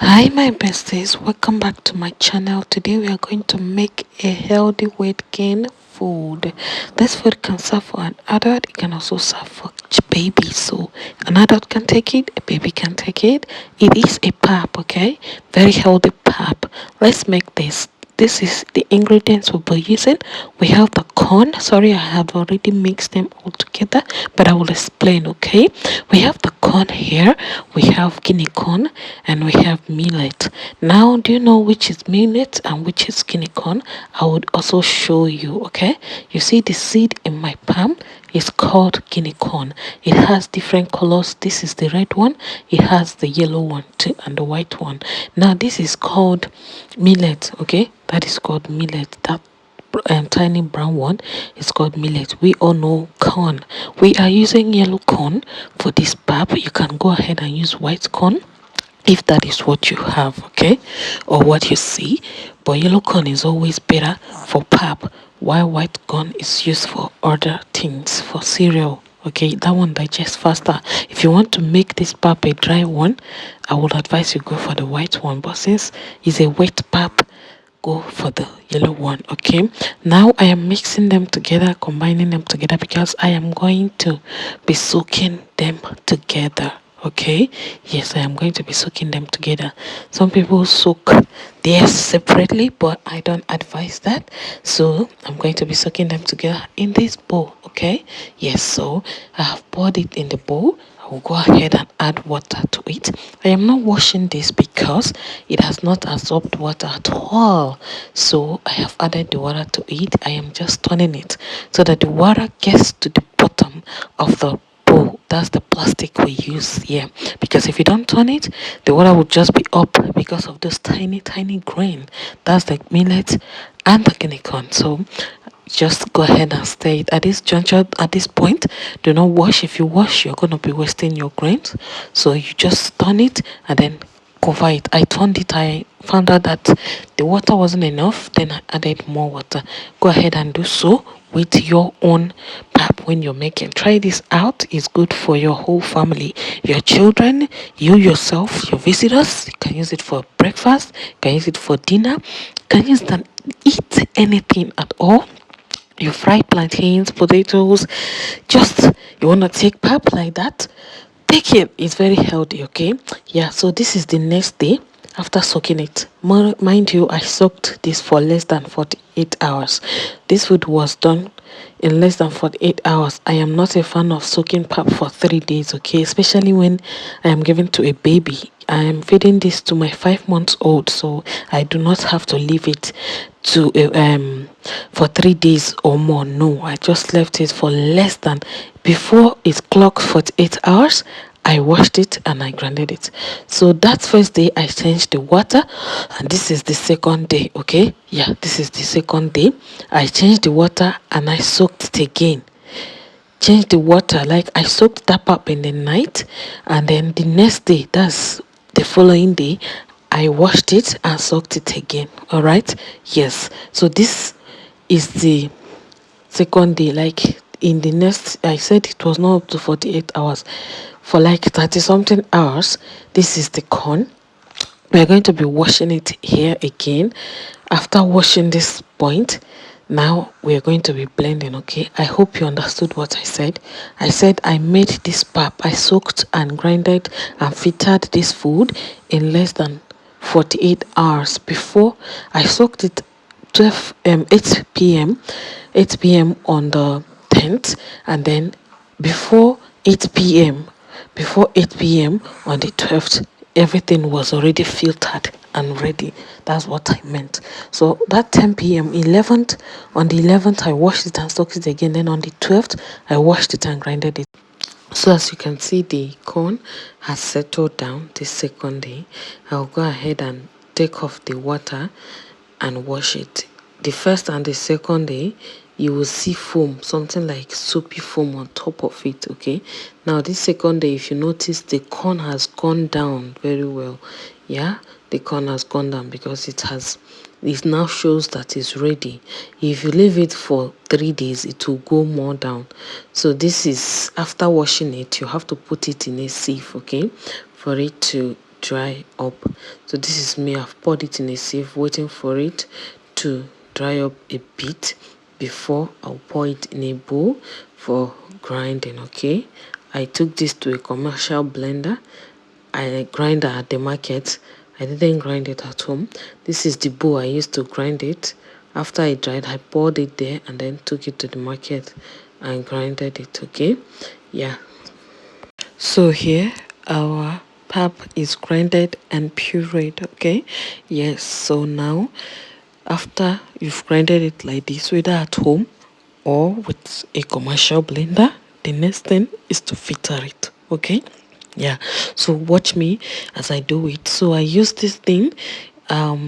Hi my besties, welcome back to my channel. Today we are going to make a healthy weight gain food. This food can serve for an adult, it can also serve for baby. So an adult can take it, a baby can take it. It is a pap, okay? Very healthy pap. Let's make this. This is the ingredients we'll be using. We have the corn. Sorry, I have already mixed them all together, but I will explain, okay? We have the corn here, we have guinea corn, and we have millet. Now, do you know which is millet and which is guinea corn? I would also show you, okay? You see the seed in my palm is called guinea corn. It has different colors. This is the red one, it has the yellow one too, and the white one. Now this is called millet, okay? That is called millet. That tiny brown one is called millet. We all know corn. We are using yellow corn for this pap. You can go ahead and use white corn if that is what you have, okay, or what you see, but yellow corn is always better for pap, while white corn is used for other things, for cereal. Okay, that one digests faster. If you want to make this pap a dry one, I would advise you go for the white one, but since it's a wet pap, go for the yellow one. Okay, now I am mixing them together, combining them together, because I am going to be soaking them together. Okay, yes, I am going to be soaking them together. Some people soak theirs separately, but I don't advise that, so I'm going to be soaking them together in this bowl. Okay, yes, so I have poured it in the bowl. I will go ahead and add water to it. I am not washing this because it has not absorbed water at all, so I have added the water to it. I am just turning it so that the water gets to the bottom of the bowl. That's the plastic we use here, because if you don't turn it, the water will just be up because of those tiny grain. That's the millet and the guinea corn. So just go ahead and stir it at this juncture. At this point, do not wash. If you wash, you're going to be wasting your grains, so you just turn it and then cover it. I turned it, I found out that the water wasn't enough, then I added more water. Go ahead and do so with your own pap when you're making. Try this out. It's good for your whole family, your children, you yourself, your visitors. You can use it for breakfast, you can use it for dinner, you can use it and eat anything at all. You fry plantains, potatoes, just you want to take pap like that, take it. It's very healthy. Okay, yeah, so this is the next day after soaking it. Mind you, I soaked this for less than 48 hours. This food was done in less than 48 hours. I am not a fan of soaking pap for 3 days, okay, especially when I am giving to a baby. I am feeding this to my 5 months old, so I do not have to leave it to for 3 days or more. No, I just left it for less than, before it clocked 48 hours. I washed it and I grinded it. So that first day I changed the water, and this is the second day. Okay, yeah, this is the second day. I changed the water and I soaked it again. Changed the water, like I soaked that up in the night, and then the next day, that's the following day, I washed it and soaked it again. All right, yes, so this is the second day. Like in the next, I said it was not up to 48 hours, for like 30 something hours. This is the corn. We're going to be washing it here again. After washing this point, now we're going to be blending. Okay, I hope you understood what I said I made this pap. I soaked and grinded and filtered this food in less than 48 hours. Before, I soaked it 8 p.m on the 10th, and then before 8 p.m, on the 12th, everything was already filtered and ready. That's what I meant. So that 10 p.m, 11th, on the 11th I washed it and soaked it again. Then on the 12th I washed it and grinded it. So as you can see, the corn has settled down. This second day, I'll go ahead and take off the water and wash it. The first and the second day, you will see foam, something like soapy foam on top of it. Okay, now this second day, if you notice, the corn has gone down very well. Yeah, the corn has gone down because it now shows that it's ready. If you leave it for 3 days, it will go more down. So this is after washing it. You have to put it in a sieve, okay, for it to dry up. So this is me. I've poured it in a sieve, waiting for it to dry up a bit before I'll pour it in a bowl for grinding. Okay, I took this to a commercial blender. I grind at the market. I didn't grind it at home. This is the bowl I used to grind it. After I dried, I poured it there and then took it to the market and grinded it. Okay, yeah. So here our pap is grinded and pureed. Okay, yes. So now after you've grinded it like this, whether at home or with a commercial blender, the next thing is to filter it. Okay, yeah. So watch me as I do it. So I use this thing.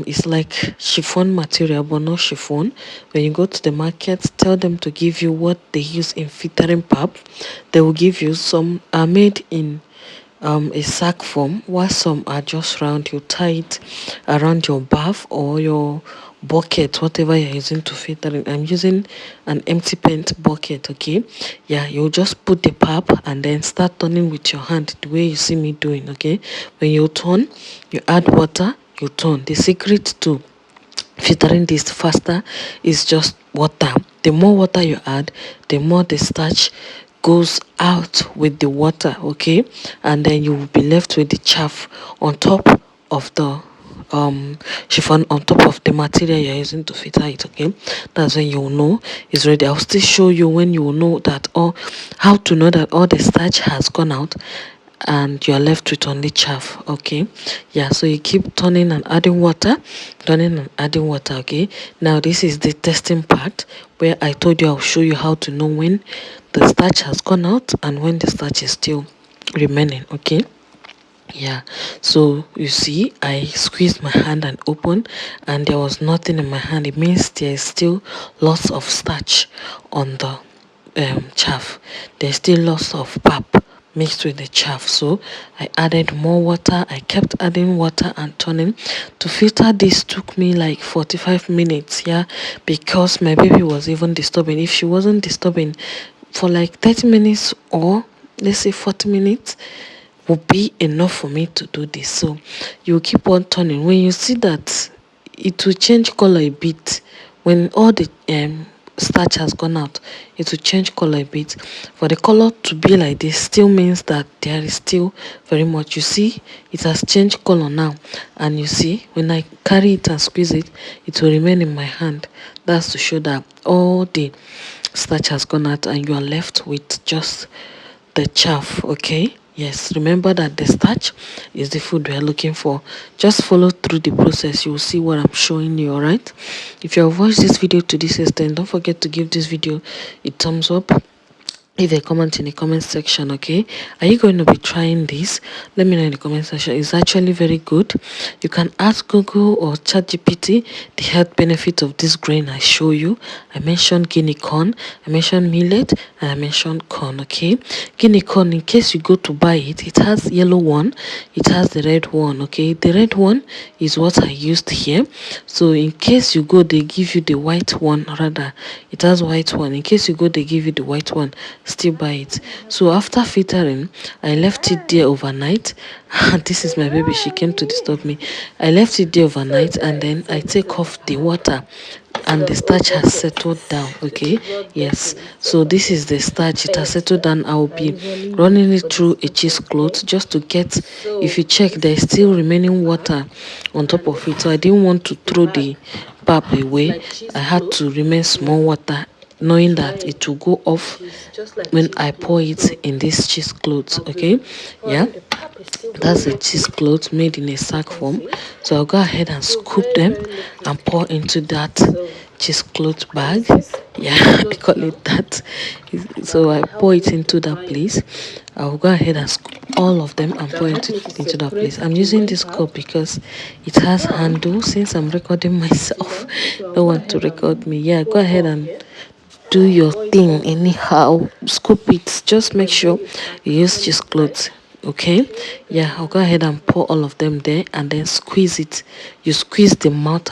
It's like chiffon material, but not chiffon. When you go to the market, tell them to give you what they use in filtering pap. They will give you some are made in a sack form, while some are just round. You tie it around your bath or your bucket, whatever you're using to filter it. I'm using an empty paint bucket. Okay, yeah, you just put the pap and then start turning with your hand the way you see me doing. Okay, when you turn, you add water, you turn. The secret to filtering this faster is just water. The more water you add, the more the starch goes out with the water. Okay, and then you will be left with the chaff on top of the chiffon, on top of the material you're using to filter it. Okay, that's when you will know it's ready. I'll still show you when you will know that, or how to know that all the starch has gone out and you're left with only chaff. Okay, yeah. So you keep turning and adding water, turning and adding water. Okay, now this is the testing part where I told you I'll show you how to know when the starch has gone out and when the starch is still remaining. Okay, yeah. So you see I squeezed my hand and opened and there was nothing in my hand. It means there's still lots of starch on the chaff. There's still lots of pap mixed with the chaff. So I added more water. I kept adding water and turning. To filter this took me like 45 minutes, yeah, because my baby was even disturbing. If she wasn't disturbing for like 30 minutes, or let's say 40 minutes, would be enough for me to do this. So you keep on turning. When you see that it will change color a bit, when all the starch has gone out, it will change color a bit. For the color to be like this still means that there is still very much. You see it has changed color now, and you see when I carry it and squeeze it, it will remain in my hand. That's to show that all the starch has gone out and you are left with just the chaff. Okay, yes, remember that the starch is the food we are looking for. Just follow through the process, you will see what I'm showing you. All right, if you have watched this video to this extent, don't forget to give this video a thumbs up. Leave a comment in the comment section. Okay, are you going to be trying this? Let me know in the comment section. It's actually very good. You can ask Google or ChatGPT the health benefit of this grain I show you. I mentioned guinea corn, I mentioned millet, and I mentioned corn. Okay, guinea corn, in case you go to buy it, it has yellow one, it has the red one. Okay, the red one is what I used here. So in case you go, they give you the white one. Rather, it has white one. In case you go, they give you the white one. Still buy it. So after filtering, I left it there overnight. This is my baby, she came to disturb me. I left it there overnight and then I take off the water and the starch has settled down. Okay, yes, so this is the starch, it has settled down. I'll be running it through a cheesecloth just to get, if you check, there's still remaining water on top of it. So I didn't want to throw the pap away. I had to remain small water, knowing that it will go off when I pour it in this cheesecloth. Okay, yeah, that's a cheesecloth made in a sack form. So I'll go ahead and scoop them and pour into that cheesecloth bag. Yeah, I call it that. So I pour it into that place. I'll go ahead and scoop all of them and pour into that place. I'm using this cup because it has handle. Since I'm recording myself, don't want to record me. Yeah, go ahead and do your thing anyhow. Scoop it. Just make sure you use cheesecloth. Okay, yeah, I'll go ahead and pour all of them there and then squeeze it. You squeeze the mouth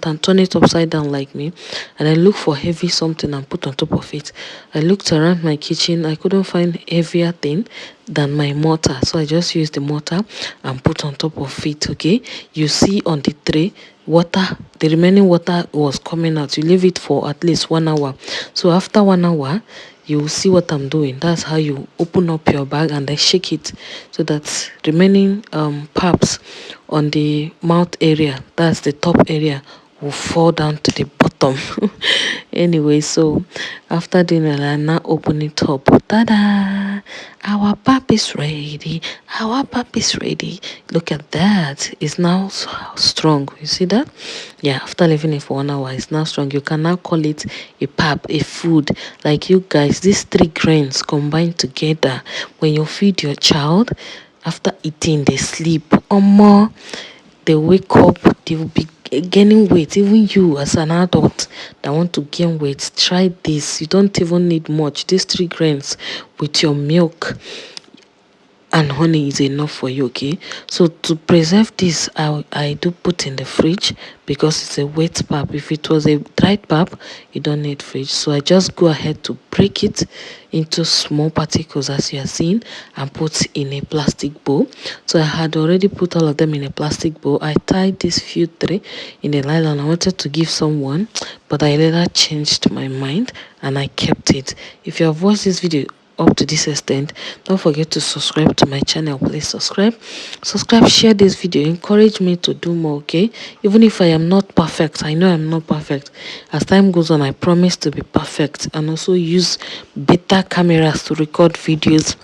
and turn it upside down like me, and I look for heavy something and put on top of it. I looked around my kitchen, I couldn't find heavier thing than my mortar, so I just used the mortar and put on top of it. Okay, you see on the tray water, the remaining water was coming out. You leave it for at least 1 hour. So after 1 hour, you will see what I'm doing. That's how you open up your bag and then shake it so that remaining paps on the mouth area, that's the top area, will fall down to the bottom. Anyway, so after doing that, I now open it up. Ta-da! Our pap is ready. Our pap is ready. Look at that. It's now strong. You see that? Yeah, after leaving it for 1 hour, it's now strong. You can now call it a pap, a food. Like you guys, these 3 grains combined together, when you feed your child, after eating, they sleep. Or more, they wake up, they will be gaining weight. Even you as an adult that want to gain weight, try this. You don't even need much. These 3 grains with your milk and honey is enough for you. Okay, so to preserve this, I do put in the fridge because it's a wet pap. If it was a dried pap, you don't need fridge. So I just go ahead to break it into small particles as you are seeing and put in a plastic bowl. So I had already put all of them in a plastic bowl. I tied this few three in a nylon. I wanted to give someone, but I later changed my mind and I kept it. If you have watched this video up to this extent, don't forget to subscribe to my channel. Please subscribe, share this video, encourage me to do more. Okay, even if I am not perfect, I know I'm not perfect. As time goes on, I promise to be perfect and also use better cameras to record videos.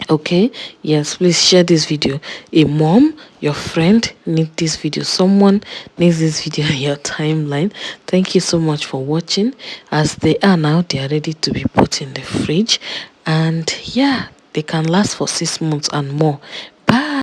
Okay, yes, please share this video. A mom, your friend need this video, someone needs this video in your timeline. Thank you so much for watching. As they are now, they are ready to be put in the fridge, and yeah, they can last for 6 months and more. Bye.